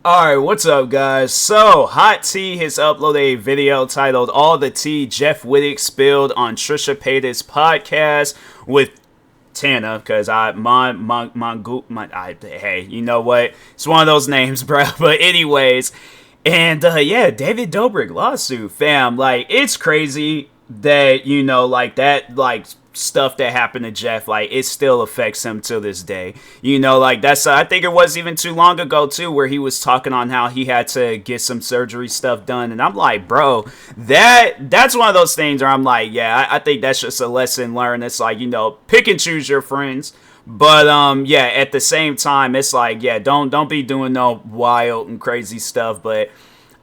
Alright, what's up guys? So, Hot Tea has uploaded a video titled All the Tea Jeff Wittek Spilled on Trisha Paytas podcast with Tana, because hey, you know what? It's one of those names, bro. But anyways, and yeah, David Dobrik lawsuit, fam. Like, it's crazy that, you know, like that, like, stuff that happened to Jeff, like, it still affects him to this day. You know, like, that's, I think it was even too long ago, too, where he was talking on how he had to get some surgery stuff done. And I'm like, bro, that's one of those things where I'm like, yeah, I think that's just a lesson learned. It's like, you know, pick and choose your friends. But, yeah, at the same time, it's like, yeah, don't be doing no wild and crazy stuff. But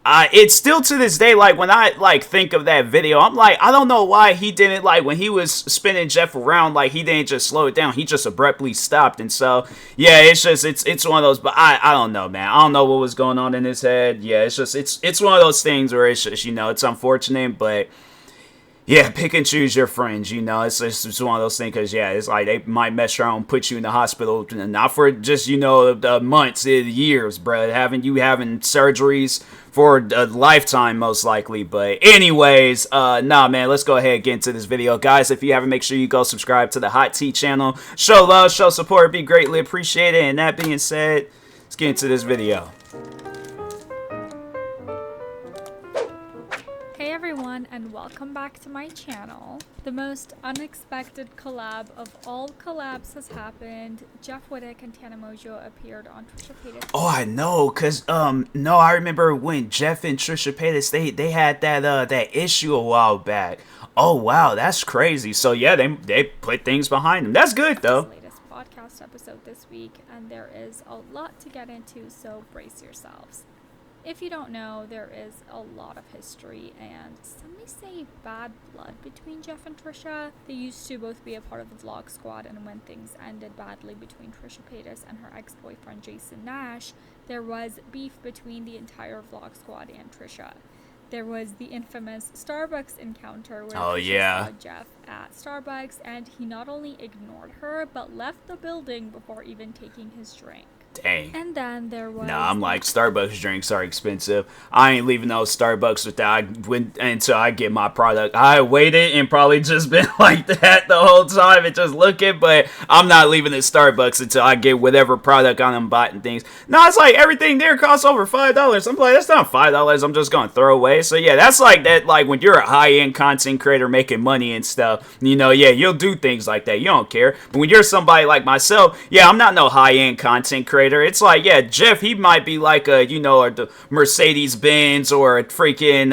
it's still to this day, like, when I, like, think of that video, I'm like, I don't know why he didn't, like, when he was spinning Jeff around, like, he didn't just slow it down. He just abruptly stopped. And so, yeah, it's just, it's one of those, but I don't know, man. I don't know what was going on in his head. Yeah, it's just, it's one of those things where it's just, you know, it's unfortunate, but yeah, pick and choose your friends, you know. It's one of those things, because, yeah, it's like they might mess around and put you in the hospital, not for just, you know, months, years, bro. Having surgeries for a lifetime, most likely. But anyways, nah, man, let's go ahead and get into this video. Guys, if you haven't, make sure you go subscribe to the Hot Tea channel. Show love, show support, it'd be greatly appreciated. And that being said, let's get into this video. Hey everyone, and welcome back to my channel. The most unexpected collab of all collabs has happened. Jeff Wittek and Tana Mongeau appeared on Trisha Paytas. Oh, I know, cause no, I remember when Jeff and Trisha Paytas they had that issue a while back. Oh wow, that's crazy. So yeah, they put things behind them. That's good though. Latest podcast episode this week, and there is a lot to get into, so brace yourselves. If you don't know, there is a lot of history and some may say bad blood between Jeff and Trisha. They used to both be a part of the Vlog Squad, and when things ended badly between Trisha Paytas and her ex-boyfriend Jason Nash, there was beef between the entire Vlog Squad and Trisha. There was the infamous Starbucks encounter where Trisha saw Jeff at Starbucks, and he not only ignored her, but left the building before even taking his drink. Dang. And then there was... Nah, I'm like, Starbucks drinks are expensive. I ain't leaving those Starbucks until I get my product. I waited and probably just been like that the whole time and just looking, but I'm not leaving the Starbucks until I get whatever product I'm buying things. No, it's like everything there costs over $5. I'm like, that's not $5 I'm just gonna throw away. So yeah, that's like that, like when you're a high-end content creator making money and stuff, you know, yeah, you'll do things like that. You don't care. But when you're somebody like myself, yeah, I'm not no high-end content creator. It's like, yeah, Jeff, he might be like a, you know, a Mercedes-Benz or a freaking,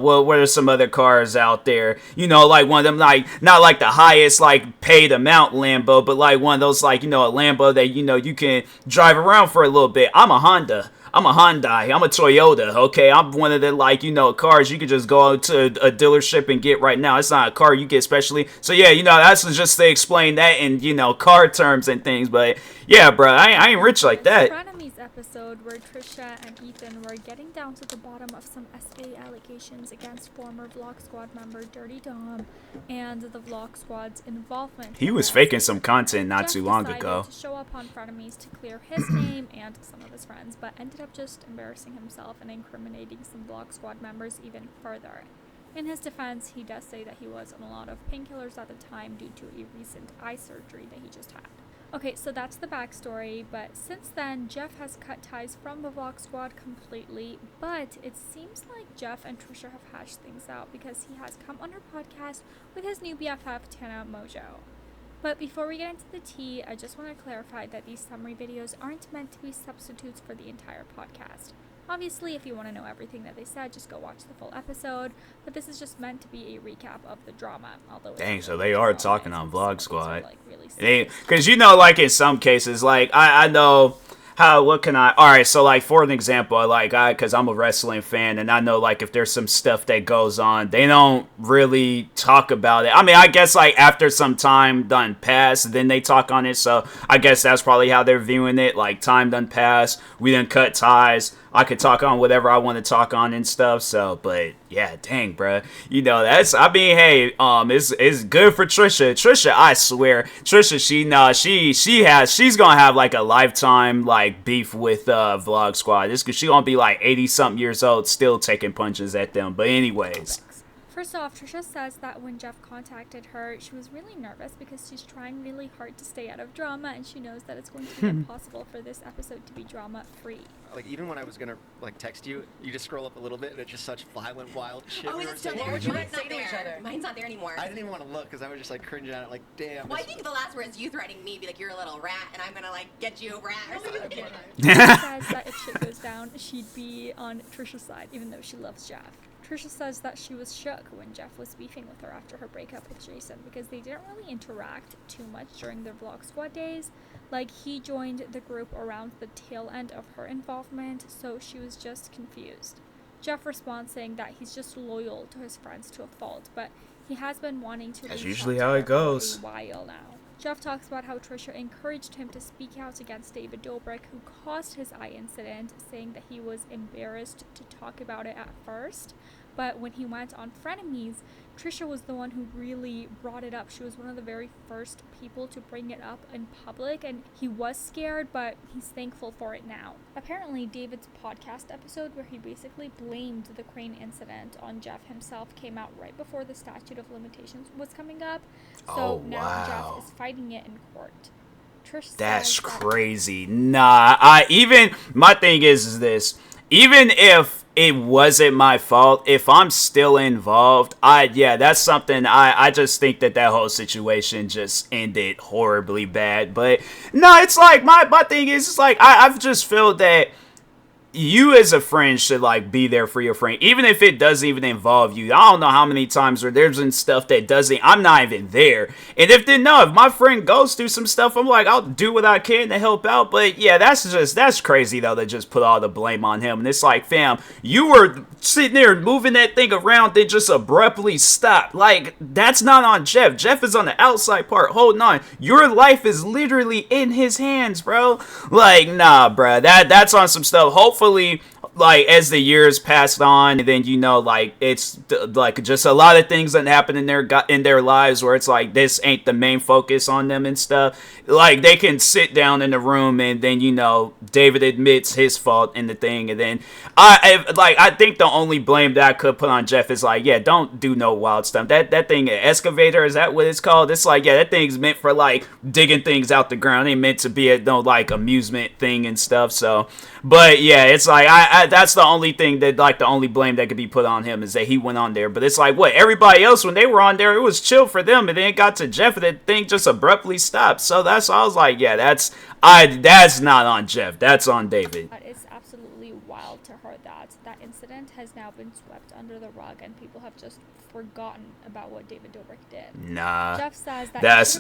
what are some other cars out there? You know, like one of them, like, not like the highest, like, paid amount Lambo, but like one of those, like, you know, a Lambo that, you know, you can drive around for a little bit. I'm a Honda. I'm a Hyundai. I'm a Toyota, okay? I'm one of the, like, you know, cars you can just go to a dealership and get right now. It's not a car you get specially. So, yeah, you know, that's just to explain that in, you know, car terms and things. But, yeah, bro, I ain't rich like that. Frenemies episode where Trisha and Ethan were getting down to the bottom of some SA allegations against former Vlog Squad member Dirty Dom and the Vlog Squad's involvement. He was faking some content not too long ago. To show up on Frenemies to clear his name and some of his friends, but ended up just embarrassing himself and incriminating some Vlog Squad members even further. In his defense, he does say that he was on a lot of painkillers at the time due to a recent eye surgery that he just had. Okay, so that's the backstory, but since then, Jeff has cut ties from the Vlog Squad completely, but it seems like Jeff and Trisha have hashed things out because he has come on her podcast with his new BFF, Tana Mongeau. But before we get into the tea, I just want to clarify that these summary videos aren't meant to be substitutes for the entire podcast. Obviously, if you want to know everything that they said, just go watch the full episode, but this is just meant to be a recap of the drama. Although dang, so they are talking on Vlog Squad. Because, you know, like in some cases, like, I know... what can I, alright, so like for an example, like because I'm a wrestling fan and I know like if there's some stuff that goes on, they don't really talk about it. I mean, I guess like after some time done pass, then they talk on it, so I guess that's probably how they're viewing it, like time done pass, we done cut ties, I could talk on whatever I want to talk on and stuff, so, but Yeah, dang, bruh. You know, that's, I mean, hey, it's good for Trisha. Trisha, I swear, Trisha, she's gonna have like a lifetime like beef with Vlog Squad. This cause she gonna be like 80 something years old, still taking punches at them. But anyways. First off, Trisha says that when Jeff contacted her, she was really nervous because she's trying really hard to stay out of drama, and she knows that it's going to be impossible for this episode to be drama-free. Like, even when I was gonna like text you, you just scroll up a little bit, and it's just such violent, wild shit. Oh, is it still there? Mine's not there. Mine's not there anymore. I didn't even want to look because I was just like cringing at it, like, damn. Well, I think the last words you threatening me, be like, you're a little rat, and I'm gonna like get you a rat or something. Trisha says that if shit goes down, she'd be on Trisha's side, even though she loves Jeff. Trisha says that she was shook when Jeff was beefing with her after her breakup with Jason because they didn't really interact too much during their Vlog Squad days. Like, he joined the group around the tail end of her involvement, so she was just confused. Jeff responds saying that he's just loyal to his friends to a fault, but he has been wanting to. That's usually how it goes. For a while now. Jeff talks about how Trisha encouraged him to speak out against David Dobrik, who caused his eye incident, saying that he was embarrassed to talk about it at first. But when he went on Frenemies, Trisha was the one who really brought it up. She was one of the very first people to bring it up in public, and he was scared, but he's thankful for it now. Apparently, David's podcast episode where he basically blamed the crane incident on Jeff himself came out right before the statute of limitations was coming up. So now Jeff is fighting it in court. Trish That's crazy. Nah, my thing is this. Even if it wasn't my fault, if I'm still involved, that's something, I just think that whole situation just ended horribly bad. But no, it's like, my thing is, it's like, I've just felt that you as a friend should like be there for your friend, even if it doesn't even involve you. I don't know how many times where there's been stuff that doesn't, I'm not even there. And if my friend goes through some stuff, I'm like, I'll do what I can to help out. But yeah, that's crazy though, to just put all the blame on him. And it's like, fam, you were sitting there moving that thing around, then just abruptly stop. Like, that's not on Jeff. Jeff is on the outside part holding on. Your life is literally in his hands, bro. Like, nah, bro, that's on some stuff. Hopefully, like, as the years passed on, and then, like, it's like just a lot of things that happen in their lives where it's like, this ain't the main focus on them and stuff. Like, they can sit down in the room, and then, David admits his fault in the thing, and then I think the only blame that I could put on Jeff is like, yeah, don't do no wild stuff. That thing, excavator, is that what it's called? It's like, yeah, that thing's meant for like digging things out the ground. It ain't meant to be like amusement thing and stuff. So, but yeah, it's like, that's the only thing that, like, the only blame that could be put on him is that he went on there. But it's like, what, everybody else, when they were on there, it was chill for them, and then it got to Jeff, and that thing just abruptly stopped. So I was like, yeah, that's not on Jeff, that's on David. It's absolutely wild to her that incident has now been swept under the rug, and people have just forgotten about what David Dobrik did. Nah, Jeff says that that's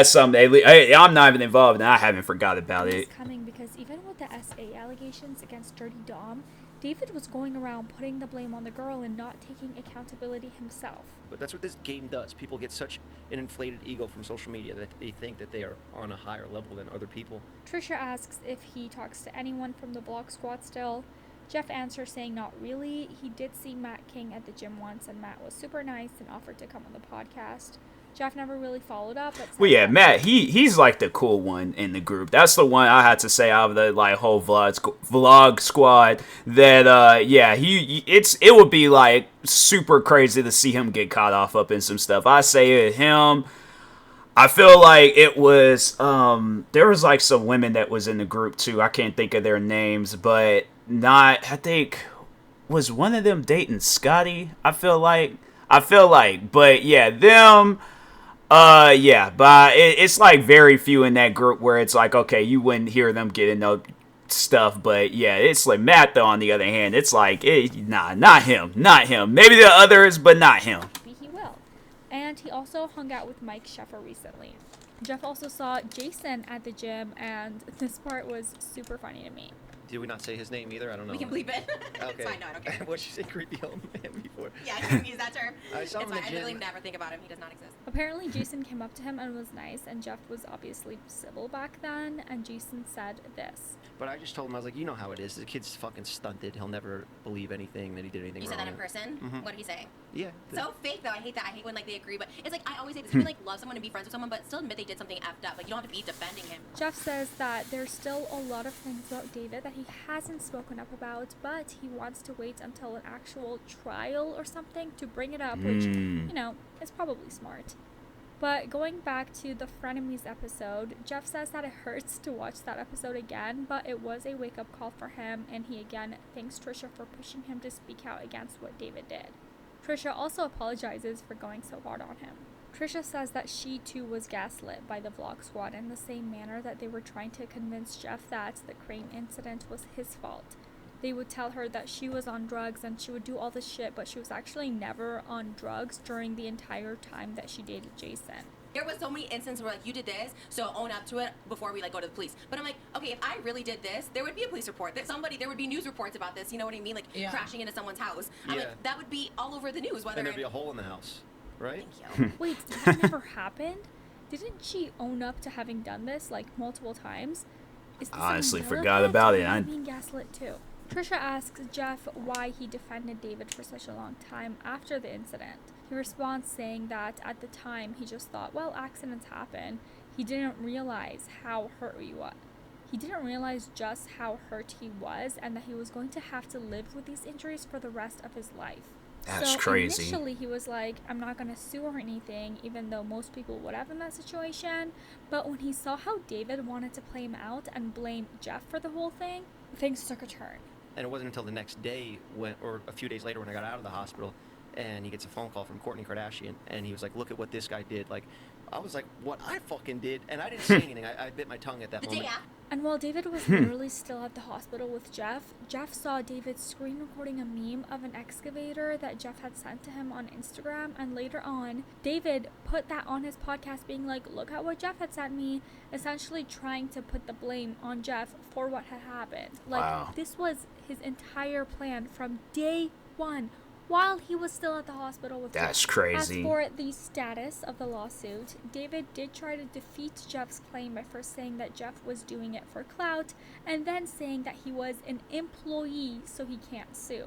something I'm not even involved, and I haven't forgot about it. Coming because even with the SA allegations against Dirty Dom, David was going around putting the blame on the girl and not taking accountability himself. But that's what this game does. People get such an inflated ego from social media that they think that they are on a higher level than other people. Trisha asks if he talks to anyone from the Vlog Squad still. Jeff answers saying not really. He did see Matt King at the gym once, and Matt was super nice and offered to come on the podcast. Jeff never really followed up. Well, yeah, Matt, he's like the cool one in the group. That's the one I had to say out of the like whole vlog squad that it would be like super crazy to see him get caught off up in some stuff. I say him. I feel like it was there was like some women that was in the group too. I can't think of their names, but I think was one of them dating Scotty. I feel like, but yeah, them. But it's like very few in that group where it's like, okay, you wouldn't hear them getting no stuff, but yeah, it's like Matt though, on the other hand, it's like, not him. Maybe the others, but not him. He will. And he also hung out with Mike Sheffer recently. Jeff also saw Jason at the gym, and this part was super funny to me. Did we not say his name either? I don't know. We can bleep it. Okay. It's fine. No, I don't care. What you say, creepy old man before? Yeah, you can use that term. I saw him it's in the fine. I gym. literally never think about him. He does not exist. Apparently, Jason came up to him and was nice, and Jeff was obviously civil back then, and Jason said this. But I just told him, I was like, you know how it is. The kid's fucking stunted. He'll never believe anything that he did anything You wrong. said that in person? Mm-hmm. What did he say? Yeah. So fake though. I hate that. I hate when like they agree, but it's like I always say this: you can like love someone and be friends with someone, but still admit they did something effed up. Like you don't have to be defending him. Jeff says that there's still a lot of things about David that he hasn't spoken up about, but he wants to wait until an actual trial or something to bring it up, which, you know, is probably smart. But going back to the Frenemies episode, Jeff says that it hurts to watch that episode again, but it was a wake-up call for him, and he again thanks Trisha for pushing him to speak out against what David did. Trisha also apologizes for going so hard on him. Trisha says that she too was gaslit by the Vlog Squad in the same manner that they were trying to convince Jeff that the crane incident was his fault. They would tell her that she was on drugs and she would do all this shit, but she was actually never on drugs during the entire time that she dated Jason. There was so many instances where like you did this, so own up to it before we like go to the police. But I'm like, okay, if I really did this, there would be a police report. There would be news reports about this. You know what I mean? Like crashing into someone's house. I'm like, that would be all over the news. And there'd be a hole in the house, right? Thank you. Wait, that never happened? Didn't she own up to having done this like multiple times? Is this Honestly, another forgot bit? about it. I'm being gaslit too. Trisha asks Jeff why he defended David for such a long time after the incident. He responds saying that at the time he just thought, well, accidents happen. He didn't realize how hurt he was. He didn't realize just how hurt he was and that he was going to have to live with these injuries for the rest of his life. That's crazy. Initially he was like, I'm not going to sue or anything, even though most people would have in that situation. But when he saw how David wanted to play him out and blame Jeff for the whole thing, things took a turn. And it wasn't until the next day, or a few days later when I got out of the hospital, and he gets a phone call from Kourtney Kardashian, and he was like, look at what this guy did. Like, I was like, what I fucking did? And I didn't say anything. I bit my tongue at that moment. And while David was literally still at the hospital with Jeff saw David screen recording a meme of an excavator that Jeff had sent to him on Instagram, and later on, David put that on his podcast being like, look at what Jeff had sent me, essentially trying to put the blame on Jeff for what had happened. Like, This was his entire plan from day one, while he was still at the hospital with Jeff. That's crazy. As for the status of the lawsuit, David did try to defeat Jeff's claim by first saying that Jeff was doing it for clout, and then saying that he was an employee, so he can't sue.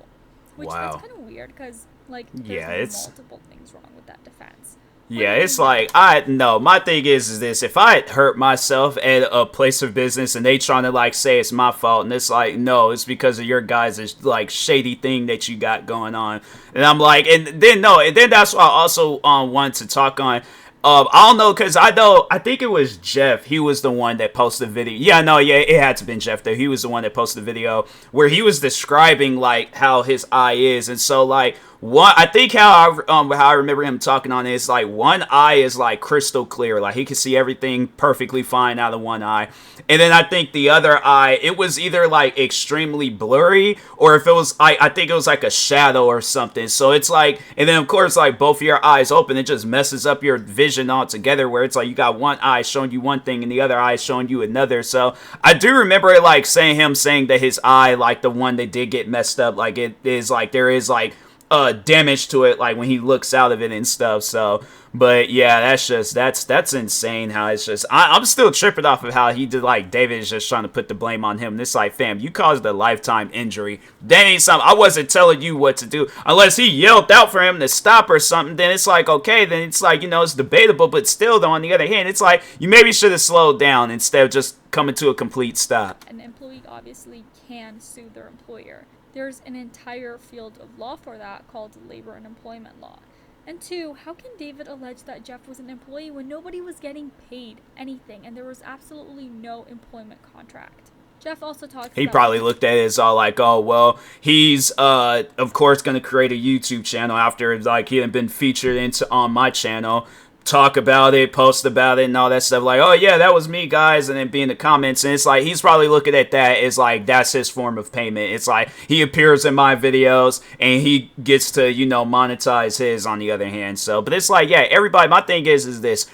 Which that's kind of weird, because, like, there's multiple things wrong with that defense. Yeah, it's like, my thing is this, if I hurt myself at a place of business and they trying to, like, say it's my fault, and it's like, no, it's because of your guys' like, shady thing that you got going on, and I'm like, and then that's why I also, wanted to talk on, I don't know, because I think it was Jeff. He was the one that posted the video. It had to have been Jeff, though. He was the one that posted the video where he was describing, like, how his eye is. And so, like, I think how I remember him talking on it is, like, one eye is, like, crystal clear. Like, he can see everything perfectly fine out of one eye. And then I think the other eye, it was either, like, extremely blurry, or if it was, I think it was, like, a shadow or something. So it's, like, and then, of course, like, both of your eyes open, it just messes up your vision altogether, where it's, like, you got one eye showing you one thing and the other eye showing you another. So I do remember it, like, saying that his eye, like, the one that did get messed up, like, it is, like, there is, like, damage to it, like, when he looks out of it and stuff. So, but yeah, that's insane how it's just, I'm still tripping off of how he did, like, David is just trying to put the blame on him. And it's like, fam, you caused a lifetime injury. That ain't something, I wasn't telling you what to do. Unless he yelled out for him to stop or something, then it's like, okay, then it's like, you know, it's debatable. But still, though, on the other hand, it's like, you maybe should have slowed down instead of just coming to a complete stop. An employee obviously can sue their employer. There's an entire field of law for that called labor and employment law. And two, how can David allege that Jeff was an employee when nobody was getting paid anything and there was absolutely no employment contract? Jeff also talks He probably looked at it as all like, oh, well, he's, of course, going to create a YouTube channel after, like, he had been featured on my channel. Talk about it, post about it, and all that stuff. Like, oh yeah, that was me, guys, and then be in the comments. And it's like he's probably looking at that as like that's his form of payment. It's like he appears in my videos and he gets to, you know, monetize his on the other hand. So, but it's like, yeah, everybody. My thing is this.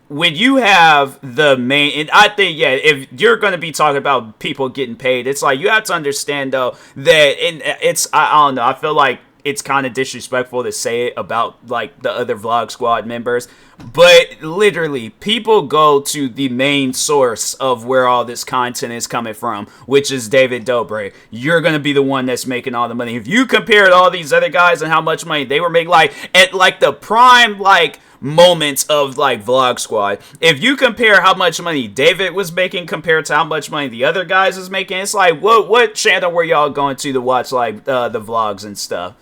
When you have the main, and I think, yeah, if you're going to be talking about people getting paid, it's like you have to understand though that, and it's, I don't know, I feel like it's kind of disrespectful to say it about, like, the other Vlog Squad members, but literally, people go to the main source of where all this content is coming from, which is David Dobrik. You're gonna be the one that's making all the money. If you compared all these other guys and how much money they were making, like, at, like, the prime, like, moments of, like, Vlog Squad, if you compare how much money David was making compared to how much money the other guys was making, it's like, what channel were y'all going to watch, like, the vlogs and stuff?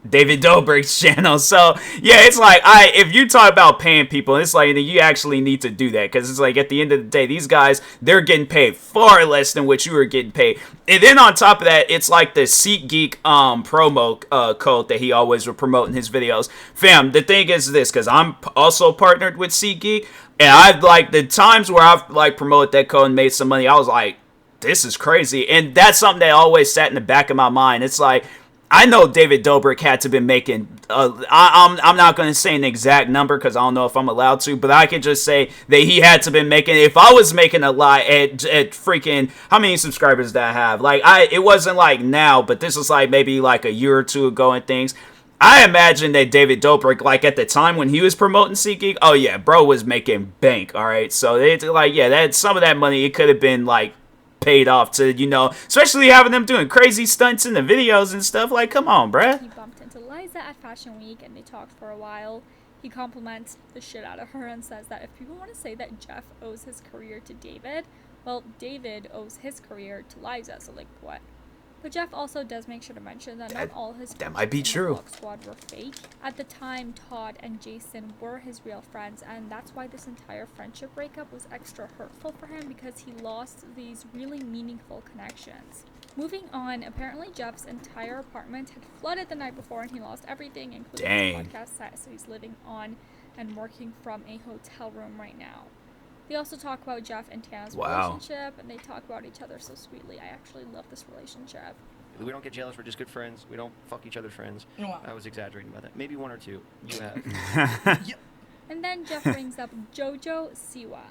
David Dobrik's channel. So yeah, it's like, if you talk about paying people, it's like, you actually need to do that, because it's like, at the end of the day, these guys, they're getting paid far less than what you were getting paid. And then on top of that, it's like the SeatGeek promo code that he always would promote in his videos. Fam, the thing is this, because I'm also partnered with SeatGeek, and I've, like, the times where I've, like, promoted that code and made some money, I was like, this is crazy. And that's something that always sat in the back of my mind. It's like, I know David Dobrik had to be making, I'm not going to say an exact number because I don't know if I'm allowed to, but I can just say that he had to be making, if I was making a lot at freaking, how many subscribers did I have? Like, it wasn't like now, but this was like maybe like a year or two ago and things. I imagine that David Dobrik, like, at the time when he was promoting SeatGeek, oh yeah, bro was making bank, alright? So it's like, yeah, that some of that money, it could have been like paid off to, you know, especially having them doing crazy stunts in the videos and stuff. Like, come on, bruh. He bumped into Liza at Fashion Week and they talked for a while. He compliments the shit out of her and says that if people want to say that Jeff owes his career to David, well, David owes his career to Liza, so like, what? But Jeff also does make sure to mention that not all his that might be true. Vlog Squad were fake. At the time, Todd and Jason were his real friends, and that's why this entire friendship breakup was extra hurtful for him, because he lost these really meaningful connections. Moving on, apparently Jeff's entire apartment had flooded the night before and he lost everything, including his podcast set, so he's living on and working from a hotel room right now. They also talk about Jeff and Tana's relationship, and they talk about each other so sweetly. I actually love this relationship. We don't get jealous. We're just good friends. We don't fuck each other's friends. Wow. I was exaggerating about that. Maybe one or two. You have. Yep. And then Jeff brings up JoJo Siwa.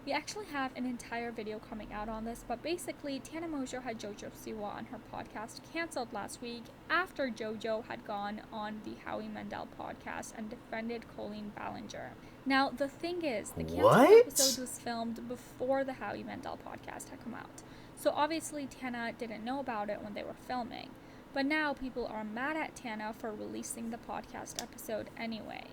We actually have an entire video coming out on this, but basically, Tana Mongeau had JoJo Siwa on her podcast canceled last week after JoJo had gone on the Howie Mandel podcast and defended Colleen Ballinger. Now, the thing is, the canceled episode was filmed before the Howie Mandel podcast had come out. So obviously, Tana didn't know about it when they were filming. But now people are mad at Tana for releasing the podcast episode anyway.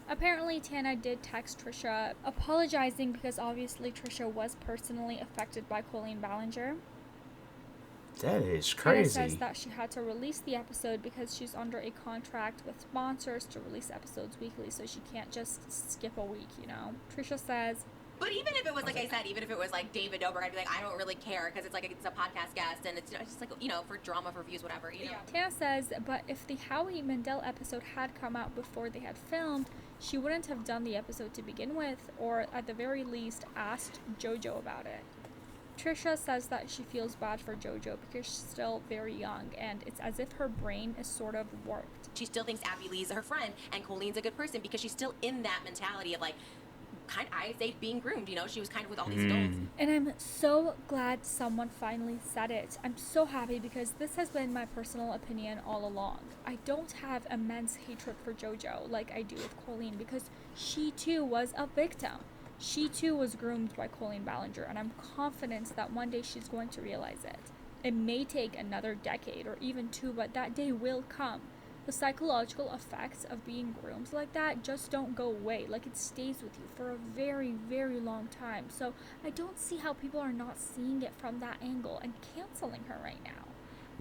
Apparently, Tana did text Trisha apologizing because obviously Trisha was personally affected by Colleen Ballinger. That is crazy. Tana says that she had to release the episode because she's under a contract with sponsors to release episodes weekly, so she can't just skip a week, you know. Trisha says, but even if it was, like I said, even if it was like David Dobrik, I'd be like, I don't really care, because it's like it's a podcast guest and it's just like, you know, for drama, for views, whatever, you know. Tana says, but if the Howie Mandel episode had come out before they had filmed, she wouldn't have done the episode to begin with, or at the very least asked JoJo about it. Trisha says that she feels bad for JoJo because she's still very young, and it's as if her brain is sort of warped. She still thinks Abby Lee's her friend and Colleen's a good person because she's still in that mentality of like, kind of, I say, being groomed, you know. She was kind of with all these adults. And I'm so glad someone finally said it. I'm so happy because this has been my personal opinion all along. I don't have immense hatred for JoJo like I do with Colleen, because she too was a victim. She too was groomed by Colleen Ballinger, and I'm confident that one day she's going to realize it. It may take another decade or even two, but that day will come. The psychological effects of being groomed like that just don't go away. Like, it stays with you for a very, very long time. So I don't see how people are not seeing it from that angle and canceling her right now.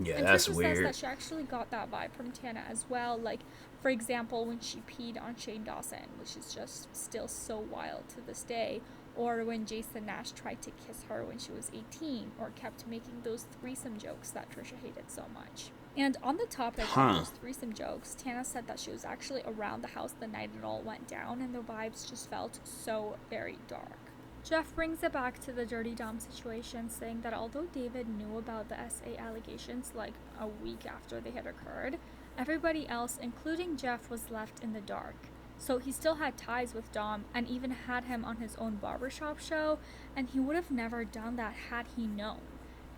Yeah, and that's Trisha weird. says that she actually got that vibe from Tana as well. Like, for example, when she peed on Shane Dawson, which is just still so wild to this day. Or when Jason Nash tried to kiss her when she was 18, or kept making those threesome jokes that Trisha hated so much. And on the topic of those threesome jokes, Tana said that she was actually around the house the night it all went down, and the vibes just felt so very dark. Jeff brings it back to the Dirty Dom situation, saying that although David knew about the SA allegations like a week after they had occurred, everybody else, including Jeff, was left in the dark. So he still had ties with Dom and even had him on his own barbershop show, and he would have never done that had he known.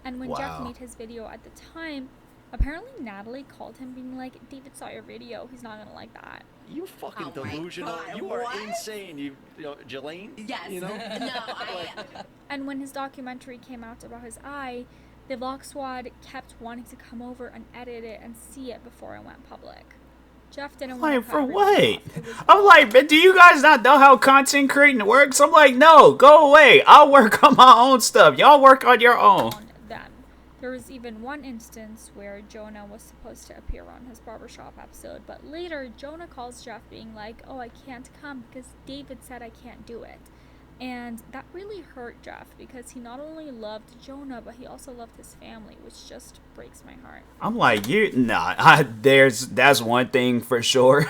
And when Jeff made his video at the time Apparently, Natalie called him being like, David saw your video. He's not going to like that. You fucking Oh my delusional. God, You are what? insane. You know, Jelaine? Yes. You know? No, And when his documentary came out about his eye, the Vlog Squad kept wanting to come over and edit it and see it before it went public. Jeff didn't want to Like, for cut what? everything off. It was I'm like, but do you guys not know how content creating works? I'm like, no, go away. I'll work on my own stuff. Y'all work on your own. on them. There was even one instance where Jonah was supposed to appear on his barbershop episode, but later Jonah calls Jeff being like, oh, I can't come because David said I can't do it. And that really hurt Jeff because he not only loved Jonah, but he also loved his family, which just breaks my heart. I'm like, that's one thing for sure.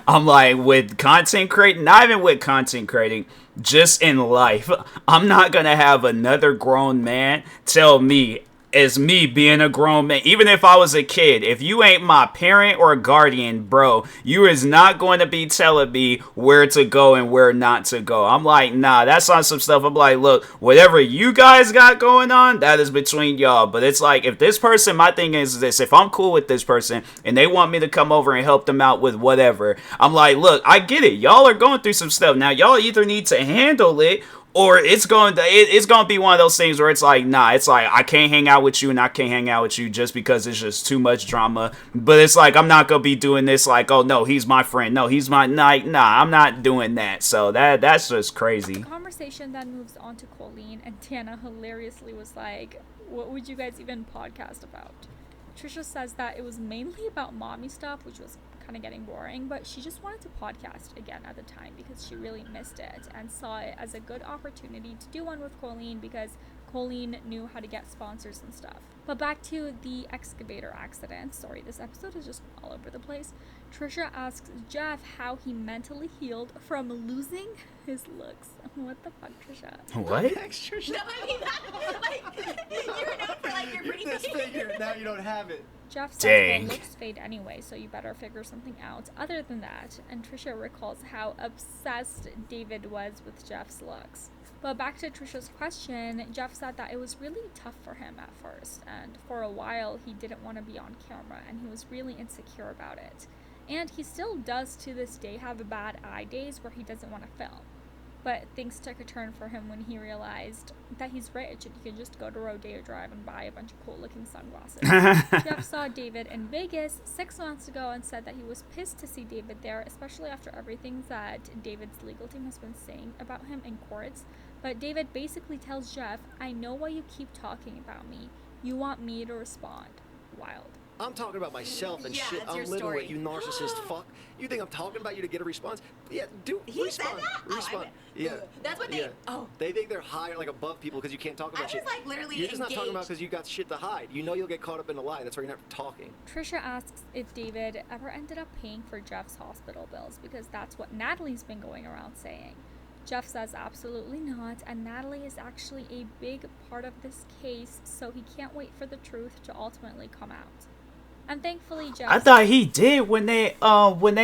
I'm like, with content creating, not even with content creating, just in life, I'm not going to have another grown man tell me, as me being a grown man, even if I was a kid, if you ain't my parent or guardian, bro, you is not going to be telling me where to go and where not to go. I'm like, nah, that's on some stuff. I'm like, look, whatever you guys got going on, that is between y'all. But it's like, if this person, my thing is this, if I'm cool with this person and they want me to come over and help them out with whatever, I'm like, look, I get it. Y'all are going through some stuff. Now, y'all either need to handle it, or it's going to be one of those things where it's like, nah, it's like, I can't hang out with you and I can't hang out with you just because it's just too much drama. But it's like, I'm not going to be doing this like, oh, no, he's my friend. No, he's my, nah, I'm not doing that. So that's just crazy. The conversation then moves on to Colleen, and Tana hilariously was like, what would you guys even podcast about? Trisha says that it was mainly about mommy stuff, which was kind of getting boring, but she just wanted to podcast again at the time because she really missed it and saw it as a good opportunity to do one with Colleen because Colleen knew how to get sponsors and stuff. But back to the excavator accident. Sorry, this episode is just all over the place. Trisha asks Jeff how he mentally healed from losing his looks. What the fuck, Trisha? What? Thanks, Trisha. No, I mean, that, like, you're known for, like, your pretty Disfigured. Now you don't have it. Jeff says, Dang. well, looks fade anyway, so you better figure something out other than that. And Trisha recalls how obsessed David was with Jeff's looks. But back to Trisha's question, Jeff said that it was really tough for him at first, and for a while he didn't want to be on camera, and he was really insecure about it. And he still does to this day have bad eye days where he doesn't want to film. But things took a turn for him when he realized that he's rich and he can just go to Rodeo Drive and buy a bunch of cool looking sunglasses. Jeff saw David in Vegas 6 months ago and said that he was pissed to see David there, especially after everything that David's legal team has been saying about him in courts. But David basically tells Jeff, I know why you keep talking about me. You want me to respond. Wild. I'm talking about myself and Yeah, shit. that's I'm your living story. with you, narcissist fuck. You think I'm talking about you to get a response? Yeah, He respond. said that? Oh, Respond. I Yeah. That's what they. Yeah. Oh. They think they're higher, like above people, because you can't talk about I shit. was, like, literally You're just not talking about engaged. because you got shit to hide. You know you'll get caught up in a lie. That's why you're not talking. Trisha asks if David ever ended up paying for Jeff's hospital bills because that's what Natalie's been going around saying. Jeff says absolutely not, and Natalie is actually a big part of this case, so he can't wait for the truth to ultimately come out. And thankfully, Jeff... I thought he did when they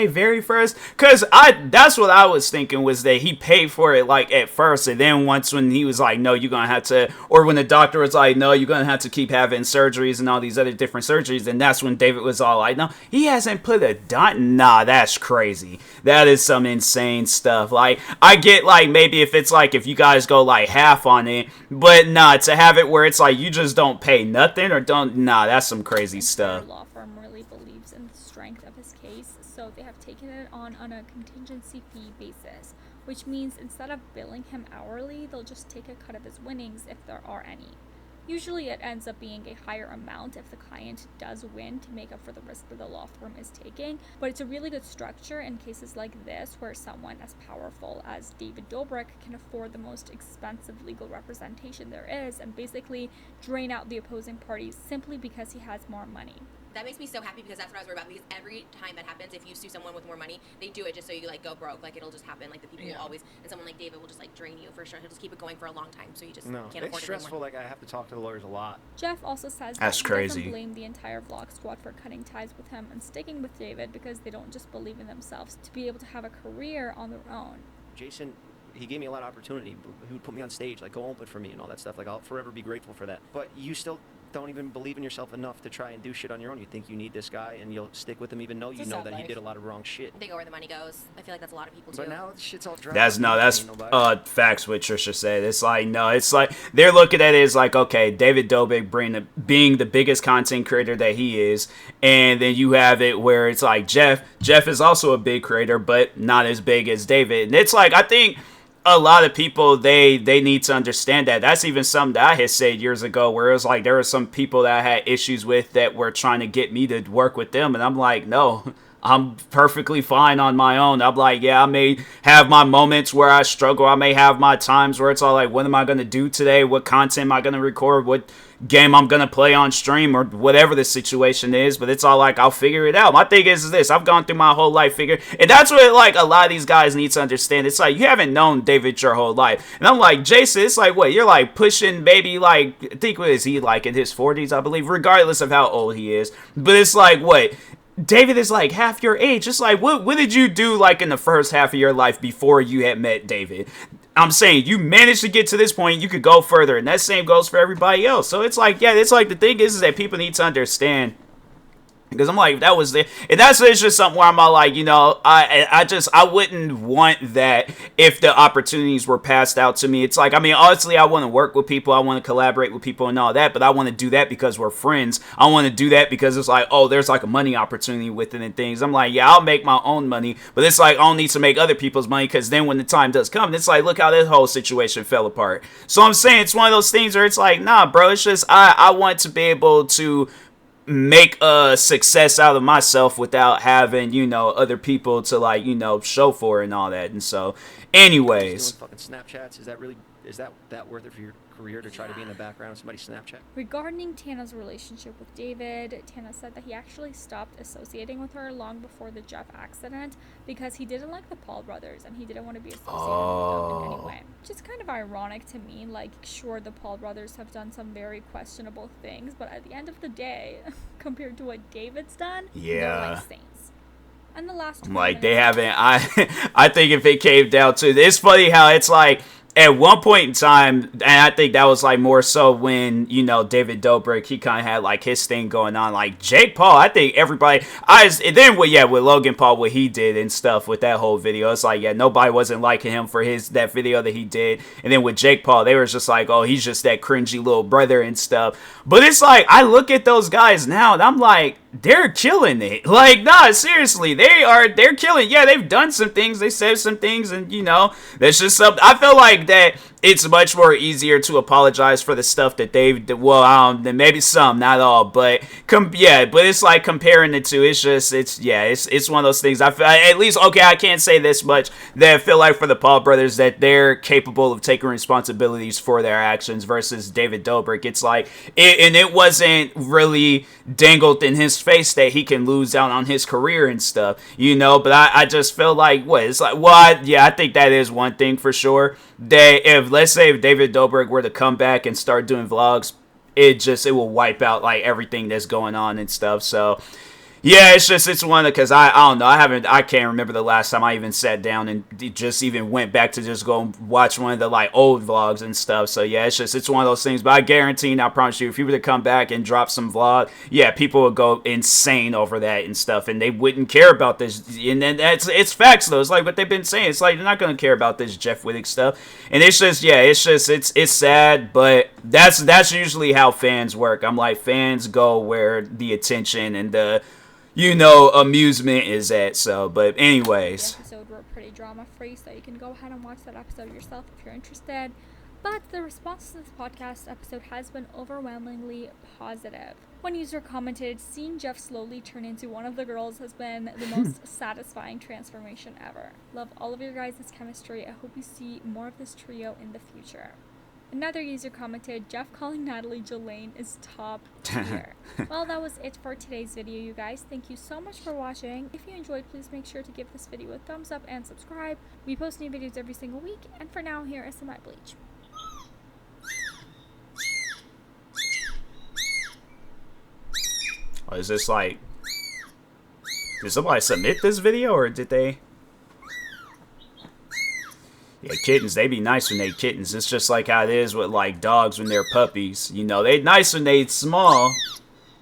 very first, cause that's what I was thinking was that he paid for it like at first, and then once when he was like, no, you're gonna have to, or when the doctor was like, no, you're gonna have to keep having surgeries and all these other different surgeries, and that's when David was all like, no, he hasn't put a dot. Nah, that's crazy. That is some insane stuff. Like, I get like maybe if it's like if you guys go like half on it, but nah, to have it where it's like you just don't pay nothing or don't, nah, that's some crazy stuff. Law firm really believes in the strength of his case, so they have taken it on a contingency fee basis, which means instead of billing him hourly, they'll just take a cut of his winnings if there are any. Usually it ends up being a higher amount if the client does win to make up for the risk that the law firm is taking, but it's a really good structure in cases like this where someone as powerful as David Dobrik can afford the most expensive legal representation there is and basically drain out the opposing parties simply because he has more money. That makes me so happy because that's what I was worried about. Because every time that happens, if you sue someone with more money, they do it just so you like go broke. Like it'll just happen. Like the people will always, and someone like David will just like drain you for sure. He'll just keep it going for a long time, so you just can't afford it It's stressful. anymore. Like I have to talk to the lawyers a lot. Jeff also says That's that he crazy. doesn't blame the entire Vlog Squad for cutting ties with him and sticking with David because they don't just believe in themselves to be able to have a career on their own. Jason, he gave me a lot of opportunity. He would put me on stage, like go open for me and all that stuff. Like I'll forever be grateful for that. But you still don't even believe in yourself enough to try and do shit on your own. You think you need this guy, and you'll stick with him even though you know that he did a lot of wrong shit. They go where the money goes. I feel like that's a lot of people too. But now shit's all dry. That's facts what Trisha said. It's like, no, it's like they're looking at it as like, okay, David Dobrik being the biggest content creator that he is, and then you have it where it's like Jeff is also a big creator, but not as big as David. And it's like, I think a lot of people, they need to understand that. That's even something that I had said years ago, where it was like there were some people that I had issues with that were trying to get me to work with them, and I'm like, no, I'm perfectly fine on my own. I'm like, yeah, I may have my moments where I struggle. I may have my times where it's all like, what am I going to do today? What content am I going to record? What game I'm going to play on stream, or whatever the situation is. But it's all like, I'll figure it out. My thing is this. I've gone through my whole life and that's what like a lot of these guys need to understand. It's like, you haven't known David your whole life. And I'm like, Jason, it's like, what? You're like pushing maybe like, I think what is he like in his 40s, I believe, regardless of how old he is. But it's like, what? David is like half your age. It's like, what did you do like in the first half of your life before you had met David? I'm saying you managed to get to this point, you could go further, and that same goes for everybody else. So it's like, yeah, it's like the thing is that people need to understand. Because I'm like, that was the, and it's just something where I'm all like, you know, I wouldn't want that if the opportunities were passed out to me. It's like, I mean, honestly, I want to work with people, I want to collaborate with people and all that, but I want to do that because we're friends. I want to do that because it's like, oh, there's like a money opportunity with it and things. I'm like, yeah, I'll make my own money, but it's like, I don't need to make other people's money, because then when the time does come, it's like, look how this whole situation fell apart. So I'm saying it's one of those things where it's like, nah, bro, it's just, I want to be able to make a success out of myself without having, you know, other people to like, you know, show for and all that. And so anyways, doing fucking Snapchats, is that worth it for your career to try to be in the background of somebody's Snapchat? Regarding Tana's relationship with David, Tana said that he actually stopped associating with her long before the Jeff accident because he didn't like the Paul brothers and he didn't want to be associated with them in any way. Which is kind of ironic to me. Like, sure, the Paul brothers have done some very questionable things, but at the end of the day, compared to what David's done, they're like saints. And the last like they haven't, I think if it came down to, it's funny how it's like, at one point in time, and I think that was like more so when, you know, David Dobrik, he kind of had like his thing going on. Like Jake Paul, I think everybody, with Logan Paul, what he did and stuff with that whole video, it's like, yeah, nobody wasn't liking him for that video that he did. And then with Jake Paul, they were just like, oh, he's just that cringy little brother and stuff. But it's like, I look at those guys now and I'm like, they're killing it. Like, nah, seriously, they're killing. Yeah, they've done some things, they said some things, and you know, that's just something. I feel like that it's much more easier to apologize for the stuff that they've, maybe some, not all, but but it's like comparing the two, it's one of those things. I feel, at least, okay, I can't say this much, that I feel like for the Paul brothers that they're capable of taking responsibilities for their actions versus David Dobrik. It's like, it wasn't really dangled in his face that he can lose out on his career and stuff, you know, but I just feel like, I think that is one thing for sure, that let's say if David Dobrik were to come back and start doing vlogs, it will wipe out like everything that's going on and stuff. So yeah, it's one of, because I don't know, I can't remember the last time I even sat down and just even went back to just go watch one of the like old vlogs and stuff. So yeah, it's one of those things. But I guarantee, and I promise you, if you were to come back and drop some vlog, yeah, people would go insane over that and stuff, and they wouldn't care about this. And then it's facts though. It's like what they've been saying. It's like they're not gonna care about this Jeff Wittek stuff. And it's sad, but that's usually how fans work. I'm like, fans go where the attention and the, you know, amusement is at. So, but anyways, the episode were pretty drama free, so you can go ahead and watch that episode yourself if you're interested. But the response to this podcast episode has been overwhelmingly positive. One user commented, seeing Jeff slowly turn into one of the girls has been the most satisfying transformation ever. Love all of your guys' chemistry. I hope you see more of this trio in the future. Another user commented, Jeff calling Natalie Jolene is top tier. Well, that was it for today's video, you guys. Thank you so much for watching. If you enjoyed, please make sure to give this video a thumbs up and subscribe. We post new videos every single week. And for now, here is some night bleach. Oh, is this like, did somebody submit this video or did they? Yeah, kittens, they be nice when they kittens. It's just like how it is with, like, dogs when they're puppies. You know, they nice when they small.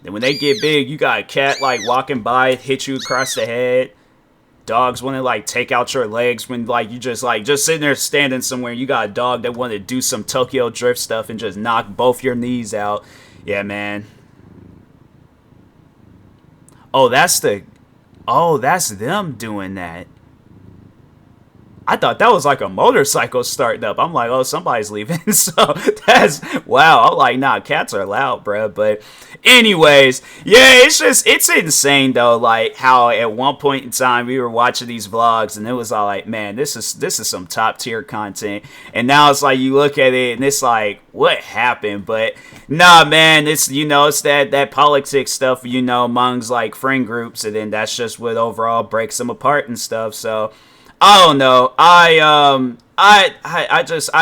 Then when they get big, you got a cat, like, walking by, hit you across the head. Dogs want to, like, take out your legs when, like, you just sitting there standing somewhere. You got a dog that want to do some Tokyo Drift stuff and just knock both your knees out. Yeah, man. Oh, that's them doing that. I thought that was like a motorcycle starting up. I'm like, oh, somebody's leaving. So that's, wow. I'm like, nah, cats are loud, bro. But anyways, yeah, it's insane though. Like how at one point in time we were watching these vlogs and it was all like, man, this is some top tier content. And now it's like you look at it and it's like, what happened? But nah, man, it's, you know, it's that politics stuff, you know, amongst like friend groups, and then that's just what overall breaks them apart and stuff. So I don't know.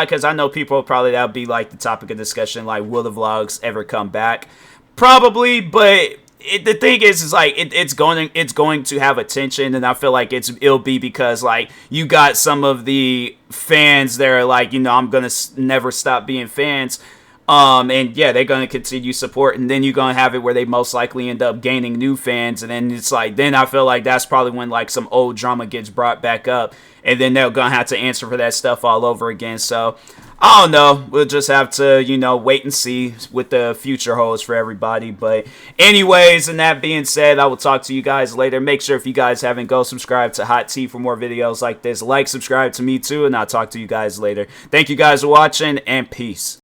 Because I know people probably, that'll be like the topic of discussion. Like, will the vlogs ever come back? Probably, but the thing is like it's going to have attention, and I feel like it'll be because like you got some of the fans that are like, you know, I'm gonna never stop being fans. And yeah, they're gonna continue support, and then you're gonna have it where they most likely end up gaining new fans, and then it's like, then I feel like that's probably when like some old drama gets brought back up, and then they're gonna have to answer for that stuff all over again. So I don't know. We'll just have to, you know, wait and see what the future holds for everybody. But anyways, and that being said, I will talk to you guys later. Make sure if you guys haven't, go subscribe to Hot Tea for more videos like this. Like, subscribe to me too, and I'll talk to you guys later. Thank you guys for watching, and peace.